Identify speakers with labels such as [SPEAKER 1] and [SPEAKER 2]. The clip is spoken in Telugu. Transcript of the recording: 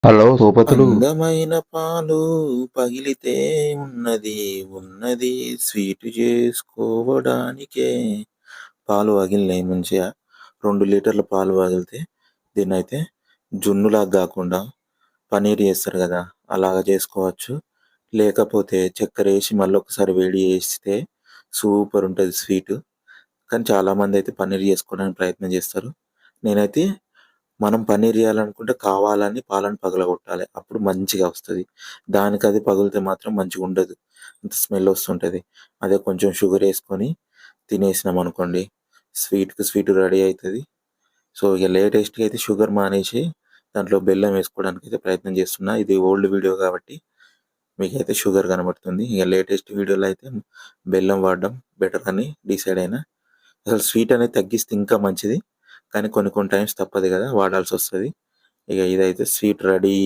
[SPEAKER 1] హలో సూపతులు.
[SPEAKER 2] అందమైన పాలు పగిలితే ఉన్నది ఉన్నది స్వీటు చేసుకోవడానికే. పాలు పగిలినాయి మంచిగా. 2 లీటర్ల పాలు పగిలితే దీన్నైతే జున్నులాగా కాకుండా పనీర్ చేస్తారు కదా, అలాగా చేసుకోవచ్చు. లేకపోతే చక్కెర వేసి మళ్ళీ ఒకసారి వేడి చేస్తే సూపర్ ఉంటుంది స్వీటు. కానీ చాలామంది అయితే పన్నీర్ చేసుకోవడానికి ప్రయత్నం చేస్తారు. నేనైతే మనం పన్నీర్ చేయాలనుకుంటే కావాలని పాలను పగలగొట్టాలి. అప్పుడు మంచిగా వస్తది. దానికది పగిలితే మాత్రం మంచిగుండదు. అంత స్మెల్ వస్తుంటది. అదే కొంచెం షుగర్ ఏసుకొని తినేసినామనుకోండి, స్వీట్‌కి స్వీట్ రెడీ అయితది. సో, ఇగ లేటెస్ట్‌గా అయితే షుగర్ మానేసి దాంట్లో బెల్లం వేసుకోవడానికైతే ప్రయత్నం చేస్తున్నా. ఇది ఓల్డ్ వీడియో కాబట్టి మీకైతే షుగర్ కనబడుతుంది. ఇగ లేటెస్ట్ వీడియోలో అయితే బెల్లం వాడడం బెటర్ అని డిసైడ్ అయినా. అసలు స్వీట్ అనేది తగ్గిస్తే ఇంకా మంచిది. కానీ కొన్ని కొన్ని టైమ్స్ తప్పదు కదా! వాడాల్సొస్తది. ఇగ ఇదైతే స్వీట్ రెడీ.